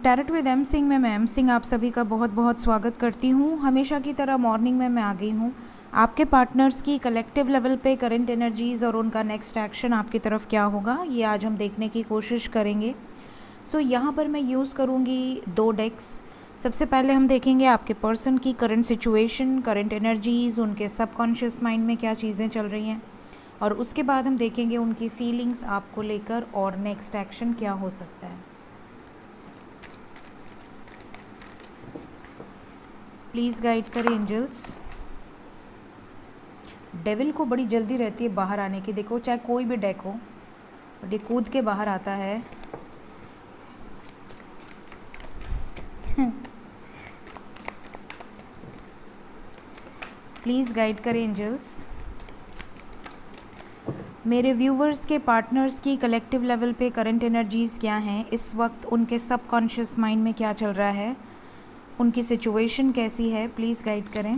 Tarot with M Singh में मैं M Singh आप सभी का बहुत बहुत स्वागत करती हूँ। हमेशा की तरह मॉर्निंग में मैं आ गई हूँ आपके पार्टनर्स की कलेक्टिव लेवल पे करंट एनर्जीज़ और उनका नेक्स्ट एक्शन आपकी तरफ क्या होगा ये आज हम देखने की कोशिश करेंगे। सो यहाँ पर मैं यूज़ करूँगी 2 डेक्स। सबसे पहले हम देखेंगे आपके पर्सन की करंट सिचुएशन, करंट एनर्जीज़, उनके सबकॉन्शियस माइंड में क्या चीज़ें चल रही हैं, और उसके बाद हम देखेंगे उनकी फीलिंग्स आपको लेकर और नेक्स्ट एक्शन क्या हो सकता है। प्लीज़ गाइड करें एंजल्स। डेविल को बड़ी जल्दी रहती है बाहर आने की, देखो चाहे कोई भी डेक हो बट ये कूद के बाहर आता है। प्लीज़ गाइड करें एंजल्स। मेरे व्यूवर्स के पार्टनर्स की कलेक्टिव लेवल पे करंट एनर्जीज़ क्या हैं इस वक्त, उनके सबकॉन्शियस माइंड में क्या चल रहा है, उनकी सिचुएशन कैसी है, प्लीज़ गाइड करें।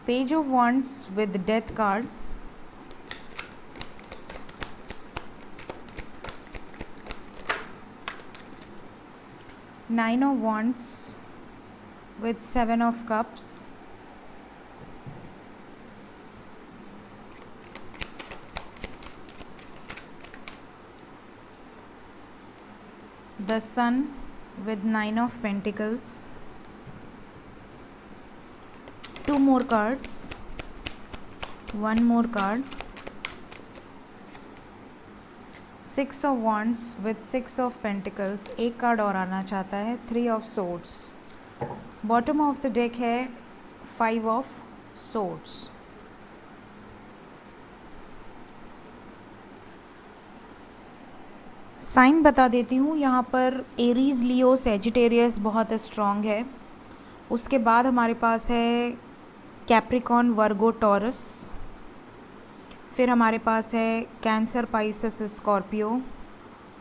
Page of wands with death card, nine of wands with 7 of cups, the sun with 9 of pentacles, 2 more cards, 1 more card, 6 of wands with 6 of pentacles, एक कार्ड और आना चाहता है, 3 of swords। Bottom of the deck है 5 of swords। Sign बता देती हूँ, यहाँ पर एरीज, लियो, सेजिटेरियस बहुत स्ट्रॉन्ग है। उसके बाद हमारे पास है कैप्रिकॉन, वर्गो, टॉरस। फिर हमारे पास है कैंसर, पाइसेस, स्कॉर्पियो,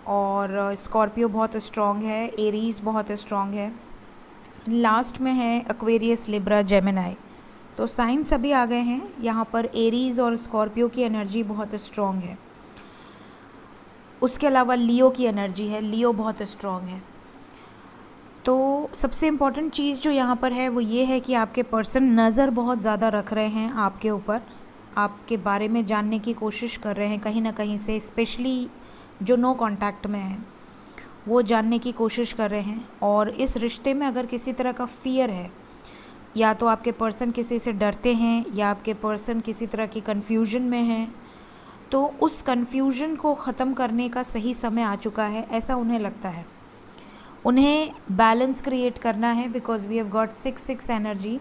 और स्कॉर्पियो बहुत स्ट्रॉन्ग है, एरीज बहुत स्ट्रॉन्ग है। लास्ट में है एक्वेरियस, लिब्रा, जेमिनाई। तो साइन सभी आ गए हैं। यहाँ पर एरीज और स्कॉर्पियो की एनर्जी बहुत स्ट्रॉन्ग है। उसके अलावा लियो की एनर्जी है, लियो बहुत स्ट्रॉन्ग है। तो सबसे इम्पॉर्टेंट चीज़ जो यहाँ पर है वो ये है कि आपके पर्सन नज़र बहुत ज़्यादा रख रहे हैं आपके ऊपर, आपके बारे में जानने की कोशिश कर रहे हैं कहीं ना कहीं से, स्पेशली जो नो कांटेक्ट में है वो जानने की कोशिश कर रहे हैं। और इस रिश्ते में अगर किसी तरह का फियर है, या तो आपके पर्सन किसी से डरते हैं या आपके पर्सन किसी तरह की कन्फ्यूजन में हैं, तो उस कन्फ्यूजन को ख़त्म करने का सही समय आ चुका है, ऐसा उन्हें लगता है। उन्हें बैलेंस क्रिएट करना है, because we have got 6 energy.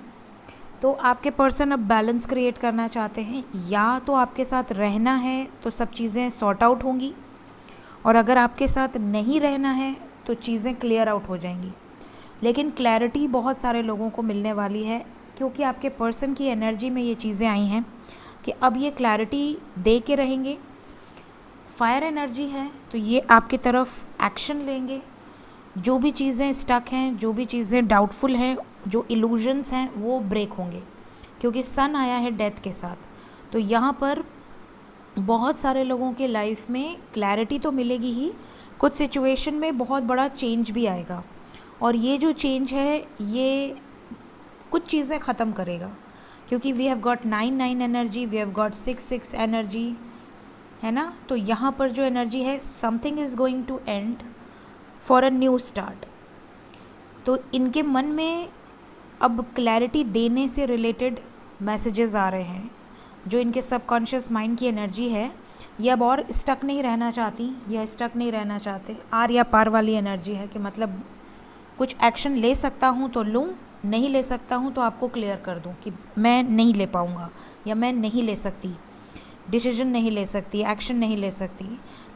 तो आपके पर्सन अब बैलेंस क्रिएट करना चाहते हैं, या तो आपके साथ रहना है तो सब चीज़ें सॉर्ट आउट होंगी, और अगर आपके साथ नहीं रहना है तो चीज़ें क्लियर आउट हो जाएंगी। लेकिन क्लैरिटी बहुत सारे लोगों को मिलने वाली है, क्योंकि आपके पर्सन की एनर्जी में ये चीज़ें आई हैं कि अब ये क्लैरिटी दे के रहेंगे। फायर एनर्जी है तो ये आपकी तरफ एक्शन लेंगे। जो भी चीज़ें स्टक हैं, जो भी चीज़ें डाउटफुल हैं, जो इल्यूजन्स हैं, वो ब्रेक होंगे, क्योंकि सन आया है डेथ के साथ। तो यहाँ पर बहुत सारे लोगों के लाइफ में क्लैरिटी तो मिलेगी ही, कुछ सिचुएशन में बहुत बड़ा चेंज भी आएगा, और ये जो चेंज है ये कुछ चीज़ें ख़त्म करेगा, क्योंकि we have got 9 energy, we have got 6 energy, है ना। तो यहाँ पर जो एनर्जी है, something is going to end for a new start. तो इनके मन में अब क्लैरिटी देने से रिलेटेड मैसेजेस आ रहे हैं। जो इनके सबकॉन्शियस माइंड की एनर्जी है, ये अब और स्टक नहीं रहना चाहती या स्टक नहीं रहना चाहते। आर या पार वाली एनर्जी है कि मतलब कुछ एक्शन ले सकता हूँ तो लूँ, नहीं ले सकता हूँ तो आपको क्लियर कर दूँ कि मैं नहीं ले पाऊँगा या मैं नहीं ले सकती, डिसीजन नहीं ले सकती, एक्शन नहीं ले सकती।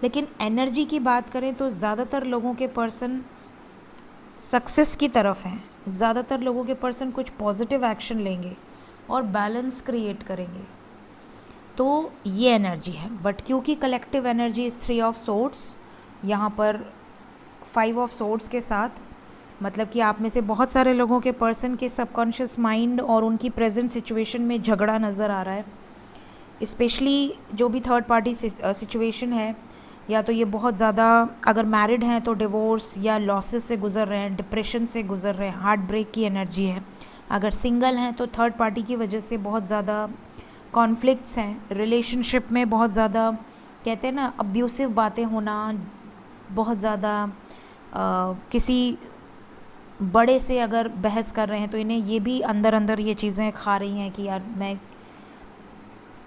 लेकिन एनर्जी की बात करें तो ज़्यादातर लोगों के पर्सन सक्सेस की तरफ हैं, ज़्यादातर लोगों के पर्सन कुछ पॉजिटिव एक्शन लेंगे और बैलेंस क्रिएट करेंगे। तो ये एनर्जी है। बट क्योंकि collective energy is 3 of swords, यहाँ पर 5 ऑफ सोर्ड्स के साथ, मतलब कि आप में से बहुत सारे लोगों के पर्सन के सबकॉन्शियस माइंड और उनकी प्रेजेंट सिचुएशन में झगड़ा नज़र आ रहा है। स्पेशली जो भी थर्ड पार्टी सिचुएशन है, या तो ये बहुत ज़्यादा, अगर मैरिड हैं तो डिवोर्स या लॉसेस से गुज़र रहे हैं, डिप्रेशन से गुज़र रहे हैं, हार्ट ब्रेक की एनर्जी है। अगर सिंगल हैं तो थर्ड पार्टी की वजह से बहुत ज़्यादा कॉन्फ्लिक्ट्स हैं, रिलेशनशिप में बहुत ज़्यादा, कहते हैं ना, अब्यूसिव बातें होना, बहुत ज़्यादा किसी बड़े से अगर बहस कर रहे हैं तो इन्हें ये भी अंदर अंदर ये चीज़ें खा रही हैं कि यार मैं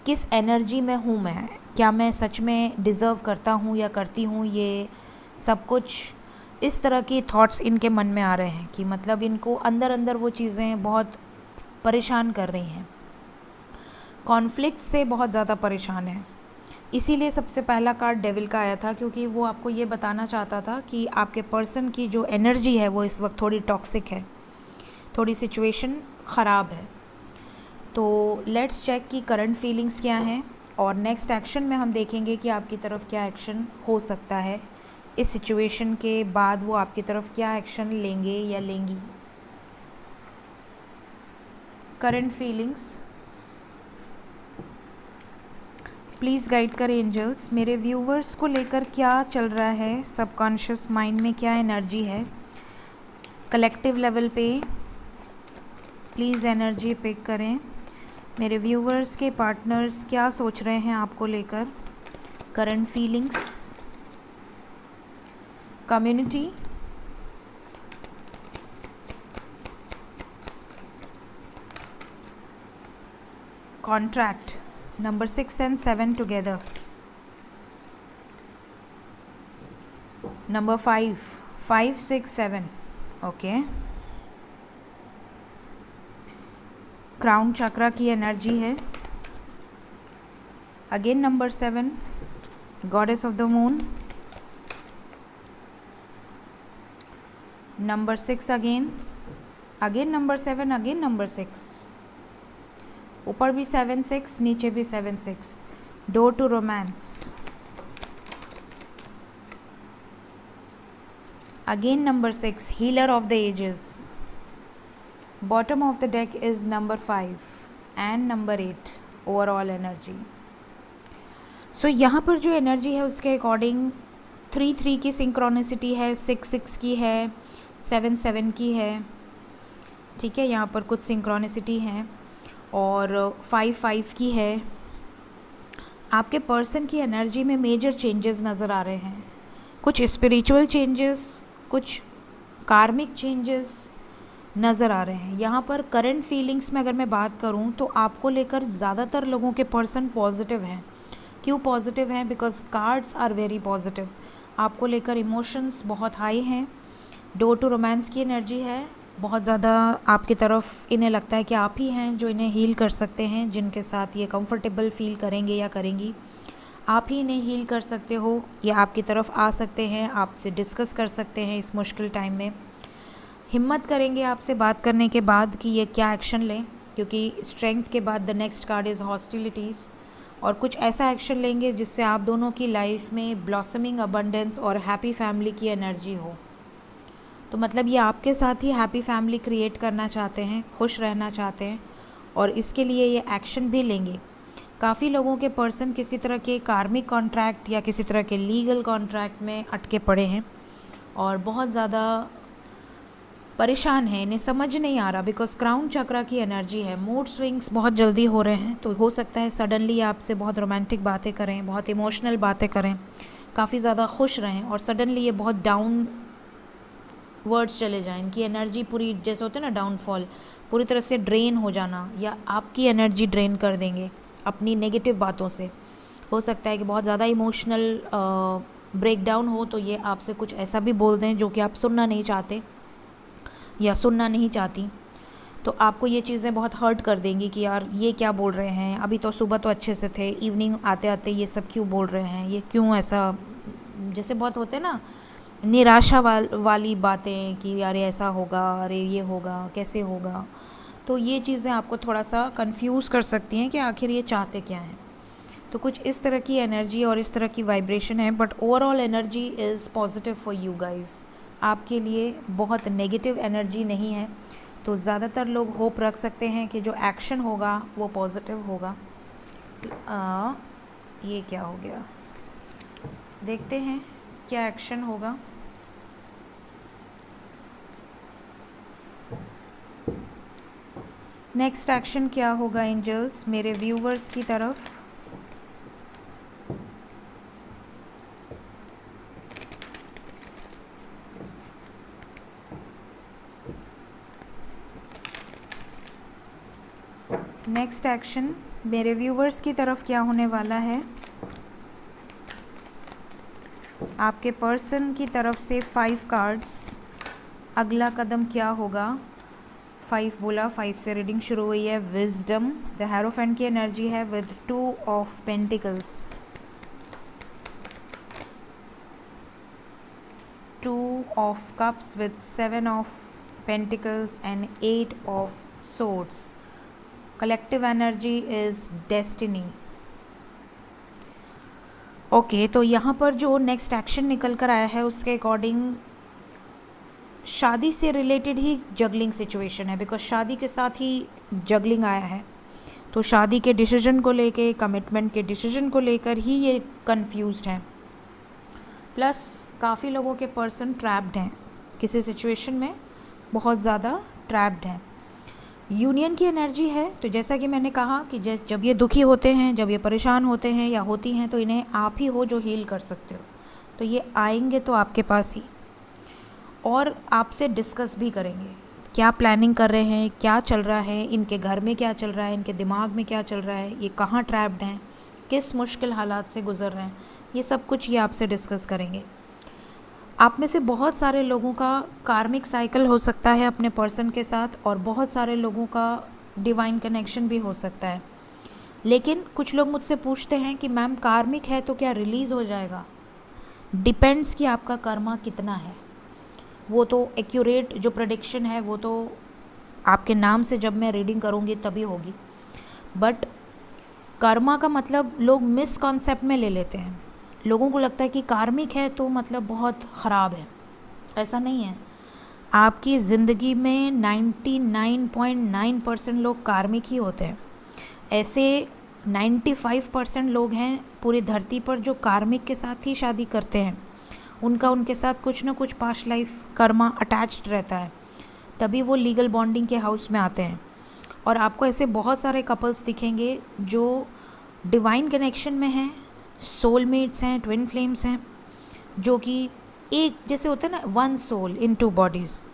किस एनर्जी में हूँ, मैं क्या मैं सच में डिज़र्व करता हूँ या करती हूँ, ये सब कुछ इस तरह की थॉट्स इनके मन में आ रहे हैं कि मतलब इनको अंदर अंदर वो चीज़ें बहुत परेशान कर रही हैं, कॉन्फ्लिक्ट से बहुत ज़्यादा परेशान है। इसीलिए सबसे पहला कार्ड डेविल का आया था, क्योंकि वो आपको ये बताना चाहता था कि आपके पर्सन की जो एनर्जी है वो इस वक्त थोड़ी टॉक्सिक है, थोड़ी सिचुएशन ख़राब है। तो लेट्स चेक कि करंट फीलिंग्स क्या हैं, और नेक्स्ट एक्शन में हम देखेंगे कि आपकी तरफ क्या एक्शन हो सकता है। इस सिचुएशन के बाद वो आपकी तरफ क्या एक्शन लेंगे या लेंगी। करंट फीलिंग्स प्लीज़ गाइड करें एंजल्स, मेरे व्यूवर्स को लेकर क्या चल रहा है, सबकॉन्शियस माइंड में क्या एनर्जी है, कलेक्टिव लेवल पे प्लीज़ एनर्जी पिक करें। मेरे व्यूवर्स के पार्टनर्स क्या सोच रहे हैं आपको लेकर, current feelings, community, contract, number 6 and 7 together, number 5 6 7, okay. Crown chakra की एनर्जी है, again number 7, goddess of the moon, number 6 again number 7, again number 6, ऊपर भी 7 6, नीचे भी 7 6, door to romance, again number 6, healer of the ages, bottom of the deck is number 5 and number 8, overall energy. So यहाँ पर जो energy है उसके according 3 3 की सिंक्रोनिसिटी है, 6 6 की है, 7 7 की है, ठीक है, यहाँ पर कुछ सिंक्रोनिसिटी है, और 5 5 की है। आपके पर्सन की एनर्जी में मेजर चेंजेस नज़र आ रहे हैं, कुछ स्पिरिचुअल चेंजेस, कुछ कार्मिक चेंजेस नज़र आ रहे हैं। यहाँ पर करंट फीलिंग्स में अगर मैं बात करूँ तो आपको लेकर ज़्यादातर लोगों के पर्सन पॉजिटिव हैं। क्यों पॉजिटिव हैं? Because cards are very positive. आपको लेकर इमोशंस बहुत हाई हैं, डोर टू रोमांस की एनर्जी है, बहुत ज़्यादा आपकी तरफ इन्हें लगता है कि आप ही हैं जो इन्हें हील कर सकते हैं, जिनके साथ ये कंफर्टेबल फील करेंगे या करेंगी। आप ही इन्हें हील कर सकते हो, ये आपकी तरफ आ सकते हैं, आपसे डिस्कस कर सकते हैं इस मुश्किल टाइम में, हिम्मत करेंगे आपसे बात करने के बाद कि ये क्या एक्शन लें, क्योंकि स्ट्रेंथ के बाद the next card is hostilities, और कुछ ऐसा एक्शन लेंगे जिससे आप दोनों की लाइफ में ब्लॉसमिंग अबंडेंस और हैप्पी फैमिली की एनर्जी हो। तो मतलब ये आपके साथ ही हैप्पी फैमिली क्रिएट करना चाहते हैं, खुश रहना चाहते हैं, और इसके लिए ये एक्शन भी लेंगे। काफ़ी लोगों के पर्सन किसी तरह के कार्मिक कॉन्ट्रैक्ट या किसी तरह के लीगल कॉन्ट्रैक्ट में अटके पड़े हैं और बहुत ज़्यादा परेशान हैं, इन्हें समझ नहीं आ रहा, बिकॉज क्राउन चक्रा की एनर्जी है। मूड स्विंग्स बहुत जल्दी हो रहे हैं, तो हो सकता है सडनली आपसे बहुत रोमांटिक बातें करें, बहुत इमोशनल बातें करें, काफ़ी ज़्यादा खुश रहें, और सडनली ये बहुत डाउन वर्ड्स चले जाएं। इनकी एनर्जी पूरी, जैसे होते हैं ना डाउनफॉल, पूरी तरह से ड्रेन हो जाना, या आपकी एनर्जी ड्रेन कर देंगे अपनी नेगेटिव बातों से। हो सकता है कि बहुत ज़्यादा इमोशनल ब्रेकडाउन हो, तो ये आपसे कुछ ऐसा भी बोल दें जो कि आप सुनना नहीं चाहते या सुनना नहीं चाहती। तो आपको ये चीज़ें बहुत हर्ट कर देंगी कि यार ये क्या बोल रहे हैं, अभी तो सुबह तो अच्छे से थे, इवनिंग आते आते ये सब क्यों बोल रहे हैं, ये क्यों ऐसा, जैसे बहुत होते हैं ना निराशा वाली बातें कि यार ऐसा होगा, अरे ये होगा, कैसे होगा। तो ये चीज़ें आपको थोड़ा सा कंफ्यूज कर सकती हैं कि आखिर ये चाहते क्या हैं। तो कुछ इस तरह की एनर्जी और इस तरह की वाइब्रेशन है, but overall energy is positive for you guys. आपके लिए बहुत नेगेटिव एनर्जी नहीं है, तो ज़्यादातर लोग होप रख सकते हैं कि जो एक्शन होगा वो पॉजिटिव होगा। ये क्या हो गया, देखते हैं क्या एक्शन होगा। नेक्स्ट एक्शन क्या होगा एंजल्स मेरे व्यूवर्स की तरफ। नेक्स्ट एक्शन मेरे व्यूवर्स की तरफ क्या होने वाला है। आपके पर्सन की तरफ से 5 कार्ड्स, अगला कदम क्या होगा। 5 बोला, 5 से रीडिंग शुरू हुई है। विजडम, द हेरोफेंट की एनर्जी है with 2 of pentacles, 2 of cups with 7 of pentacles and 8 of swords. Collective energy is destiny. Okay, तो यहाँ पर जो नेक्स्ट एक्शन निकल कर आया है उसके अकॉर्डिंग शादी से रिलेटेड ही जगलिंग सिचुएशन है, बिकॉज शादी के साथ ही जगलिंग आया है। तो शादी के डिसीजन को लेके, कमिटमेंट के डिसीजन को लेकर ही ये कंफ्यूज्ड हैं। प्लस काफ़ी लोगों के पर्सन ट्रैप्ड हैं, किसी सिचुएशन में बहुत ज़्यादा ट्रैप्ड हैं। यूनियन की एनर्जी है, तो जैसा कि मैंने कहा कि जब ये दुखी होते हैं, जब ये परेशान होते हैं या होती हैं, तो इन्हें आप ही हो जो हील कर सकते हो। तो ये आएंगे तो आपके पास ही, और आपसे डिस्कस भी करेंगे क्या प्लानिंग कर रहे हैं, क्या चल रहा है, इनके घर में क्या चल रहा है, इनके दिमाग में क्या चल रहा है, ये कहाँ ट्रैप्ड हैं, किस मुश्किल हालात से गुजर रहे हैं, ये सब कुछ ये आपसे डिस्कस करेंगे। आप में से बहुत सारे लोगों का कार्मिक साइकिल हो सकता है अपने पर्सन के साथ, और बहुत सारे लोगों का डिवाइन कनेक्शन भी हो सकता है। लेकिन कुछ लोग मुझसे पूछते हैं कि मैम कार्मिक है तो क्या रिलीज़ हो जाएगा। डिपेंड्स कि आपका कर्मा कितना है। वो तो एक्यूरेट जो प्रेडिक्शन है वो तो आपके नाम से जब मैं रीडिंग करूँगी तभी होगी। बट कर्मा का मतलब लोग मिसकॉन्सेप्ट में ले लेते हैं। लोगों को लगता है कि कार्मिक है तो मतलब बहुत ख़राब है। ऐसा नहीं है। आपकी ज़िंदगी में 99.9% लोग कार्मिक ही होते हैं। ऐसे 95% लोग हैं पूरी धरती पर जो कार्मिक के साथ ही शादी करते हैं। उनका उनके साथ कुछ ना कुछ पास्ट लाइफ कर्मा अटैच्ड रहता है, तभी वो लीगल बॉन्डिंग के हाउस में आते हैं। और आपको ऐसे बहुत सारे कपल्स दिखेंगे जो डिवाइन कनेक्शन में हैं, सोलमेट्स हैं, ट्विन फ्लेम्स हैं, जो कि एक जैसे होते हैं ना, वन सोल इन 2 बॉडीज़।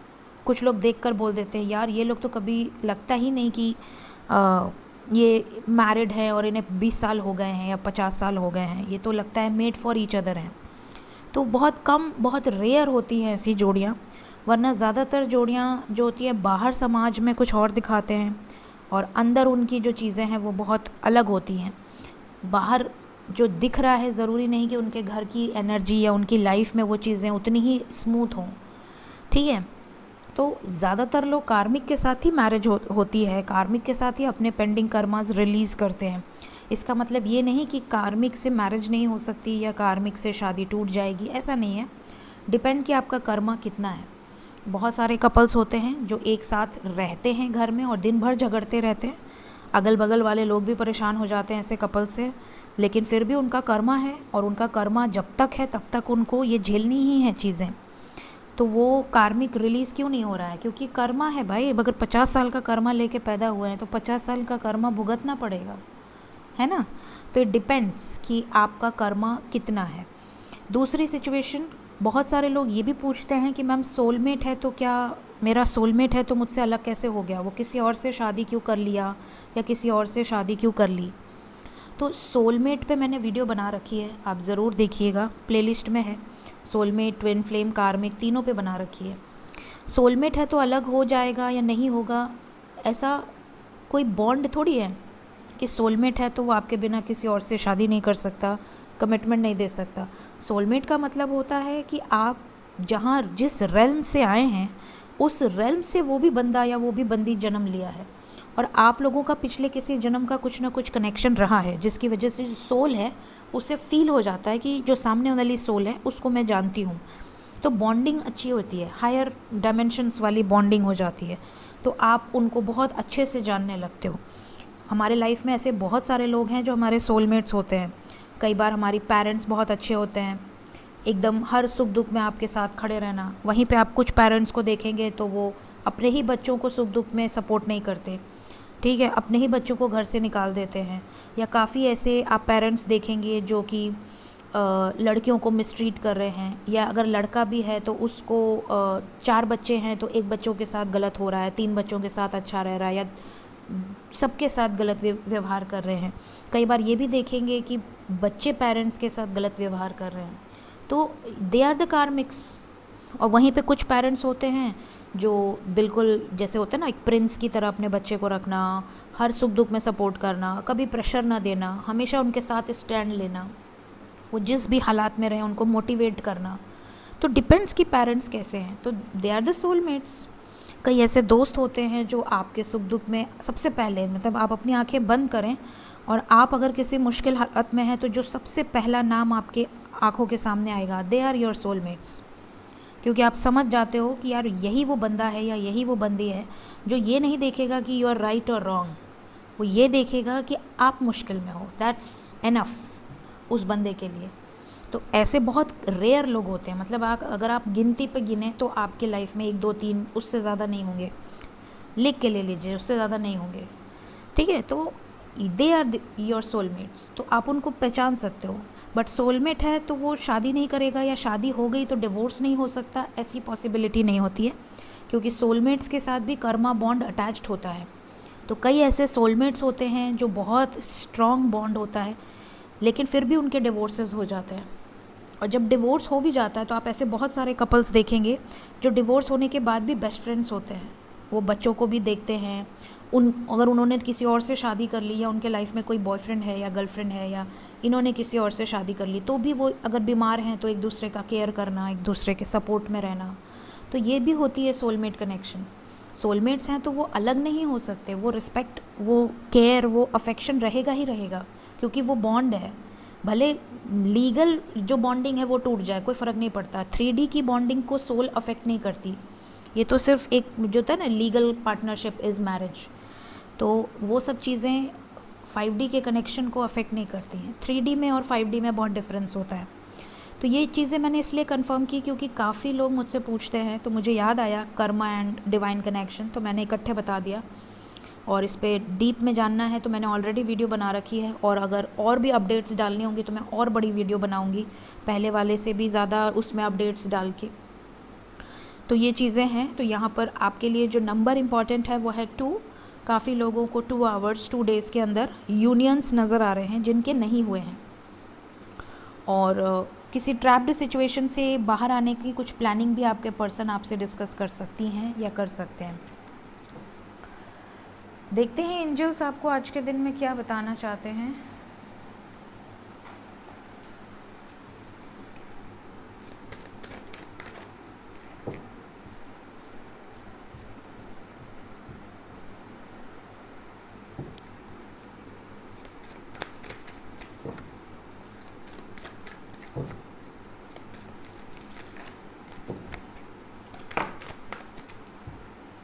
कुछ लोग देखकर बोल देते हैं यार ये लोग तो कभी लगता ही नहीं कि ये मैरिड हैं और इन्हें 20 साल हो गए हैं या 50 साल हो गए हैं, ये तो लगता है मेड फॉर ईच अदर हैं। तो बहुत कम, बहुत रेयर होती हैं ऐसी जोड़ियाँ, वरना ज़्यादातर जोड़ियाँ जो होती हैं बाहर समाज में कुछ और दिखाते हैं और अंदर उनकी जो चीज़ें हैं वो बहुत अलग होती हैं। बाहर जो दिख रहा है ज़रूरी नहीं कि उनके घर की एनर्जी या उनकी लाइफ में वो चीज़ें उतनी ही स्मूथ हों, ठीक है। तो ज़्यादातर लोग कार्मिक के साथ ही मैरिज होती है, कार्मिक के साथ ही अपने पेंडिंग कर्मास रिलीज़ करते हैं। इसका मतलब ये नहीं कि कार्मिक से मैरिज नहीं हो सकती या कार्मिक से शादी टूट जाएगी, ऐसा नहीं है। डिपेंड कि आपका कर्मा कितना है। बहुत सारे कपल्स होते हैं जो एक साथ रहते हैं घर में और दिन भर झगड़ते रहते हैं। अगल बगल वाले लोग भी परेशान हो जाते हैं ऐसे कपल से, लेकिन फिर भी उनका कर्मा है, और उनका कर्मा जब तक है तब तक उनको ये झेलनी ही है चीज़ें। तो वो कार्मिक रिलीज़ क्यों नहीं हो रहा है? क्योंकि कर्मा है भाई। अगर 50 साल का कर्मा लेके पैदा हुए हैं तो 50 साल का कर्मा भुगतना पड़ेगा, है ना। तो इट डिपेंड्स कि आपका कर्मा कितना है। दूसरी सिचुएशन, बहुत सारे लोग ये भी पूछते हैं कि मैम सोलमेट है तो क्या मेरा सोलमेट है तो मुझसे अलग कैसे हो गया, वो किसी और से शादी क्यों कर लिया या किसी और से शादी क्यों कर ली। तो सोलमेट पे मैंने वीडियो बना रखी है, आप ज़रूर देखिएगा, प्लेलिस्ट में है। सोलमेट, ट्विन फ्लेम, कार्मिक, तीनों पे बना रखी है। सोलमेट है तो अलग हो जाएगा या नहीं होगा, ऐसा कोई बॉन्ड थोड़ी है कि सोलमेट है तो वो आपके बिना किसी और से शादी नहीं कर सकता, कमिटमेंट नहीं दे सकता। सोलमेट का मतलब होता है कि आप जहाँ जिस रेल्म से आए हैं उस रेल्म से वो भी बंदा या वो भी बंदी जन्म लिया है, और आप लोगों का पिछले किसी जन्म का कुछ ना कुछ कनेक्शन रहा है, जिसकी वजह से जो सोल है उसे फील हो जाता है कि जो सामने वाली सोल है उसको मैं जानती हूँ। तो बॉन्डिंग अच्छी होती है, हायर डायमेंशंस वाली बॉन्डिंग हो जाती है, तो आप उनको बहुत अच्छे से जानने लगते हो। हमारे लाइफ में ऐसे बहुत सारे लोग हैं जो हमारे सोलमेट्स होते हैं। कई बार हमारी पेरेंट्स बहुत अच्छे होते हैं, एकदम हर सुख दुख में आपके साथ खड़े रहना। वहीं पे आप कुछ पेरेंट्स को देखेंगे तो वो अपने ही बच्चों को सुख दुख में सपोर्ट नहीं करते, ठीक है, अपने ही बच्चों को घर से निकाल देते हैं। या काफ़ी ऐसे आप पेरेंट्स देखेंगे जो कि लड़कियों को मिसट्रीट कर रहे हैं, या अगर लड़का भी है तो उसको 4 बच्चे हैं तो एक बच्चों के साथ गलत हो रहा है, 3 बच्चों के साथ अच्छा रह रहा है, या सबके साथ गलत व्यवहार कर रहे हैं। कई बार ये भी देखेंगे कि बच्चे पेरेंट्स के साथ गलत व्यवहार कर रहे हैं। तो दे आर द कार्मिक्स। और वहीं पे कुछ पेरेंट्स होते हैं जो बिल्कुल जैसे होता है ना, एक प्रिंस की तरह अपने बच्चे को रखना, हर सुख दुख में सपोर्ट करना, कभी प्रेशर ना देना, हमेशा उनके साथ स्टैंड लेना, वो जिस भी हालात में रहें उनको मोटिवेट करना। तो डिपेंड्स कि पेरेंट्स कैसे हैं। तो दे आर द सोलमेट्स। कई ऐसे दोस्त होते हैं जो आपके सुख दुख में सबसे पहले, मतलब आप अपनी आंखें बंद करें और आप अगर किसी मुश्किल हालत में हैं तो जो सबसे पहला नाम आपके आंखों के सामने आएगा, दे आर योर सोलमेट्स। क्योंकि आप समझ जाते हो कि यार यही वो बंदा है या यही वो बंदी है जो ये नहीं देखेगा कि यू आर राइट और रॉन्ग, वो ये देखेगा कि आप मुश्किल में हो। दैट्स एनफ उस बंदे के लिए। तो ऐसे बहुत रेयर लोग होते हैं, मतलब अगर आप गिनती पे गिने तो आपके लाइफ में 1 2 3 उससे ज़्यादा नहीं होंगे। लिख के ले लीजिए, उससे ज़्यादा नहीं होंगे, ठीक है। तो दे आर योर सोलमेट्स। तो आप उनको पहचान सकते हो। बट सोलमेट है तो वो शादी नहीं करेगा, या शादी हो गई तो डिवोर्स नहीं हो सकता, ऐसी पॉसिबिलिटी नहीं होती है। क्योंकि सोलमेट्स के साथ भी कर्मा बॉन्ड अटैच्ड होता है। तो कई ऐसे सोलमेट्स होते हैं जो बहुत स्ट्रॉन्ग बॉन्ड होता है, लेकिन फिर भी उनके डिवोर्सेस हो जाते हैं। और जब डिवोर्स हो भी जाता है तो आप ऐसे बहुत सारे कपल्स देखेंगे जो डिवोर्स होने के बाद भी बेस्ट फ्रेंड्स होते हैं। वो बच्चों को भी देखते हैं। अगर उन्होंने किसी और से शादी कर ली, या उनके लाइफ में कोई बॉयफ्रेंड है या गर्लफ्रेंड है, या इन्होंने किसी और से शादी कर ली, तो भी वो अगर बीमार हैं तो एक दूसरे का केयर करना, एक दूसरे के सपोर्ट में रहना। तो ये भी होती है सोलमेट कनेक्शन। सोलमेट्स हैं तो वो अलग नहीं हो सकते। वो रिस्पेक्ट, वो केयर, वो अफेक्शन रहेगा ही रहेगा, क्योंकि वो बॉन्ड है। भले लीगल जो बॉन्डिंग है वो टूट जाए, कोई फ़र्क नहीं पड़ता। 3D की बॉन्डिंग को सोल अफेक्ट नहीं करती। ये तो सिर्फ एक जो था ना, लीगल पार्टनरशिप इज़ मैरिज। तो वो सब चीज़ें 5D के कनेक्शन को अफेक्ट नहीं करती हैं। 3D में और 5D में बहुत डिफरेंस होता है। तो ये चीज़ें मैंने इसलिए कंफर्म की क्योंकि काफ़ी लोग मुझसे पूछते हैं, तो मुझे याद आया कर्मा एंड डिवाइन कनेक्शन, तो मैंने इकट्ठे बता दिया। और इस पर डीप में जानना है तो मैंने ऑलरेडी वीडियो बना रखी है, और अगर और भी अपडेट्स डालनी होंगी तो मैं और बड़ी वीडियो बनाऊंगी, पहले वाले से भी ज़्यादा उसमें अपडेट्स डाल के। तो ये चीज़ें हैं। तो यहाँ पर आपके लिए जो नंबर इम्पॉर्टेंट है वो है 2। काफ़ी लोगों को 2 आवर्स 2 डेज़ के अंदर यूनियंस नज़र आ रहे हैं जिनके नहीं हुए हैं, और किसी ट्रैप्ड सिचुएशन से बाहर आने की कुछ प्लानिंग भी आपके पर्सन आपसे डिस्कस कर सकती हैं या कर सकते हैं। देखते हैं एंजल्स आपको आज के दिन में क्या बताना चाहते हैं।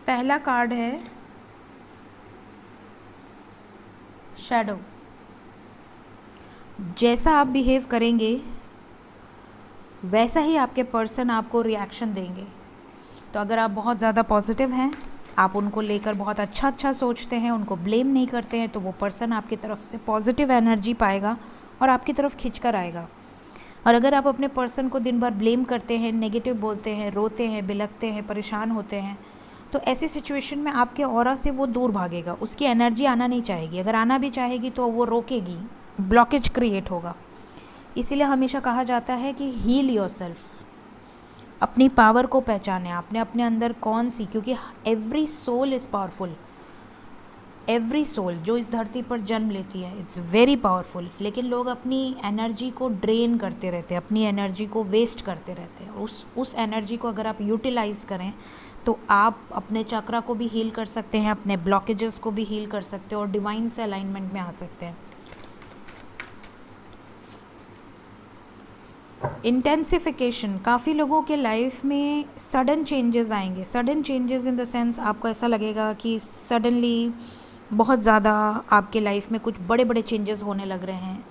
पहला कार्ड है शैडो। जैसा आप बिहेव करेंगे वैसा ही आपके पर्सन आपको रिएक्शन देंगे। तो अगर आप बहुत ज़्यादा पॉजिटिव हैं, आप उनको लेकर बहुत अच्छा सोचते हैं, उनको ब्लेम नहीं करते हैं, तो वो पर्सन आपकी तरफ से पॉजिटिव एनर्जी पाएगा और आपकी तरफ खींच कर आएगा। और अगर आप अपने पर्सन को दिन भर ब्लेम करते हैं, नेगेटिव बोलते हैं, रोते हैं, बिलखते हैं, परेशान होते हैं, तो ऐसी सिचुएशन में आपके ऑरा से वो दूर भागेगा। उसकी एनर्जी आना नहीं चाहेगी। अगर आना भी चाहेगी तो वो रोकेगी, ब्लॉकेज क्रिएट होगा। इसीलिए हमेशा कहा जाता है कि हील योरसेल्फ। अपनी पावर को पहचानें, आपने अपने अंदर कौन सी, क्योंकि every soul is powerful. Every soul जो इस धरती पर जन्म लेती है, इट्स वेरी पावरफुल। लेकिन लोग अपनी एनर्जी को ड्रेन करते रहते हैं, अपनी एनर्जी को वेस्ट करते रहते हैं। उस एनर्जी को अगर आप यूटिलाइज़ करें तो आप अपने चक्रा को भी हील कर सकते हैं, अपने ब्लॉकेजेस को भी हील कर सकते हैं, और डिवाइन से अलाइनमेंट में आ सकते हैं। इंटेंसिफिकेशन, काफ़ी लोगों के लाइफ में सडन चेंजेस आएंगे। Sudden changes in the sense आपको ऐसा लगेगा कि सडनली बहुत ज़्यादा आपके लाइफ में कुछ बड़े बड़े चेंजेस होने लग रहे हैं।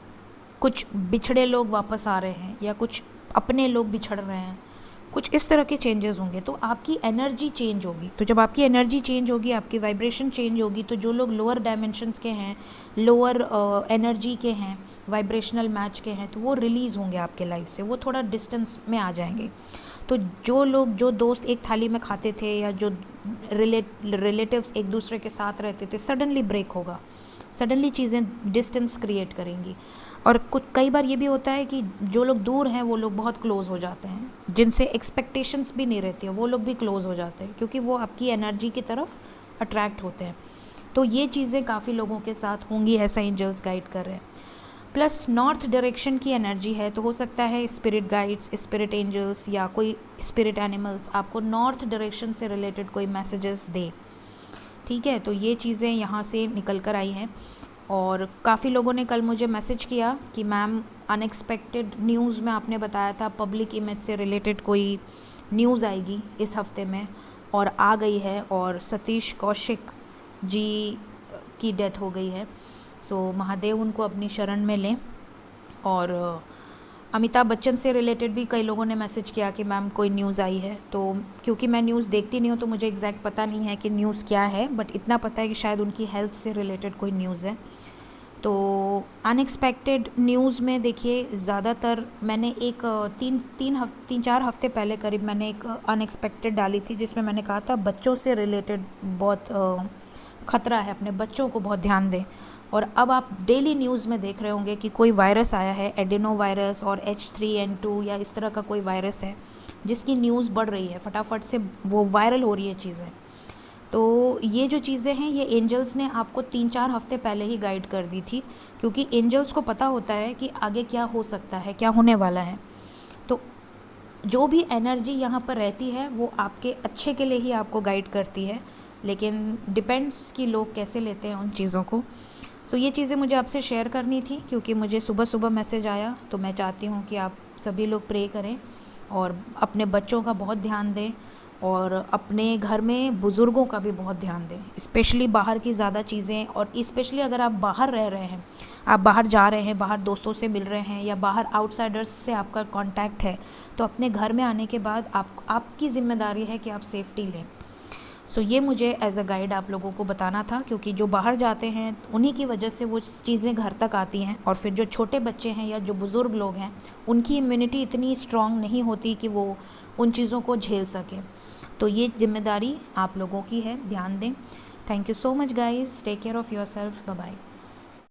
कुछ बिछड़े लोग वापस आ रहे हैं, या कुछ अपने लोग बिछड़ रहे हैं, कुछ इस तरह के चेंजेस होंगे। तो आपकी एनर्जी चेंज होगी, तो जब आपकी एनर्जी चेंज होगी, आपकी वाइब्रेशन चेंज होगी, तो जो लोग लोअर डायमेंशंस के हैं, लोअर एनर्जी के हैं, वाइब्रेशनल मैच के हैं, तो वो रिलीज़ होंगे आपके लाइफ से, वो थोड़ा डिस्टेंस में आ जाएंगे। तो जो लोग, जो दोस्त एक थाली में खाते थे या जो रिलेटिव्स एक दूसरे के साथ रहते थे, सडनली ब्रेक होगा, सडनली चीज़ें डिस्टेंस क्रिएट करेंगी। और कुछ कई बार ये भी होता है कि जो लोग दूर हैं वो लोग बहुत क्लोज हो जाते हैं, जिनसे एक्सपेक्टेशंस भी नहीं रहती है, वो लोग भी क्लोज हो जाते हैं, क्योंकि वो आपकी एनर्जी की तरफ अट्रैक्ट होते हैं। तो ये चीज़ें काफ़ी लोगों के साथ होंगी, ऐसा एंजल्स गाइड कर रहे हैं। प्लस नॉर्थ डायरेक्शन की एनर्जी है, तो हो सकता है स्पिरिट गाइड्स, स्पिरिट एंजल्स या कोई स्पिरिट एनिमल्स आपको नॉर्थ डायरेक्शन से रिलेटेड कोई मैसेजेस दे। ठीक है, तो ये चीज़ें यहाँ से निकल कर आई हैं। और काफ़ी लोगों ने कल मुझे मैसेज किया कि मैम अनएक्सपेक्टेड न्यूज़ में आपने बताया था पब्लिक इमेज से रिलेटेड कोई न्यूज़ आएगी इस हफ्ते में, और आ गई है, और सतीश कौशिक जी की डेथ हो गई है। सो महादेव उनको अपनी शरण में लें। और अमिताभ बच्चन से रिलेटेड भी कई लोगों ने मैसेज किया कि मैम कोई न्यूज़ आई है, तो क्योंकि मैं न्यूज़ देखती नहीं हूँ तो मुझे एग्जैक्ट पता नहीं है कि न्यूज़ क्या है, बट इतना पता है कि शायद उनकी हेल्थ से रिलेटेड कोई न्यूज़ है। तो अनएक्सपेक्टेड न्यूज़ में देखिए, ज़्यादातर मैंने एक तीन चार हफ्ते पहले करीब मैंने एक अनएक्सपेक्टेड डाली थी, जिसमें मैंने कहा था बच्चों से रिलेटेड बहुत ख़तरा है, अपने बच्चों को बहुत ध्यान दें। और अब आप डेली न्यूज़ में देख रहे होंगे कि कोई वायरस आया है, एडेनो वायरस और H3N2 या इस तरह का कोई वायरस है, जिसकी न्यूज़ बढ़ रही है, फटाफट से वो वायरल हो रही है चीज़ें। तो ये जो चीज़ें हैं, ये एंजल्स ने आपको 3-4 हफ्ते पहले ही गाइड कर दी थी, क्योंकि एंजल्स को पता होता है कि आगे क्या हो सकता है, क्या होने वाला है। तो जो भी एनर्जी यहाँ पर रहती है वो आपके अच्छे के लिए ही आपको गाइड करती है, लेकिन डिपेंड्स कि लोग कैसे लेते हैं उन चीज़ों को। सो ये चीज़ें मुझे आपसे शेयर करनी थी, क्योंकि मुझे सुबह सुबह मैसेज आया, तो मैं चाहती हूँ कि आप सभी लोग प्रे करें और अपने बच्चों का बहुत ध्यान दें, और अपने घर में बुज़ुर्गों का भी बहुत ध्यान दें, स्पेशली बाहर की ज़्यादा चीज़ें, और स्पेशली अगर आप बाहर रह रहे हैं, आप बाहर जा रहे हैं, बाहर दोस्तों से मिल रहे हैं, या बाहर आउटसाइडर्स से आपका कांटेक्ट है, तो अपने घर में आने के बाद आपकी ज़िम्मेदारी है कि आप सेफ्टी लें। सो ये मुझे एज अ गाइड आप लोगों को बताना था, क्योंकि जो बाहर जाते हैं उन्हीं की वजह से वो चीज़ें घर तक आती हैं, और फिर जो छोटे बच्चे हैं या जो बुज़ुर्ग लोग हैं, उनकी इम्यूनिटी इतनी स्ट्रॉन्ग नहीं होती कि वो उन चीज़ों को झेल सकें। तो ये जिम्मेदारी आप लोगों की है, ध्यान दें। Thank you so much guys, take care of yourself, bye bye.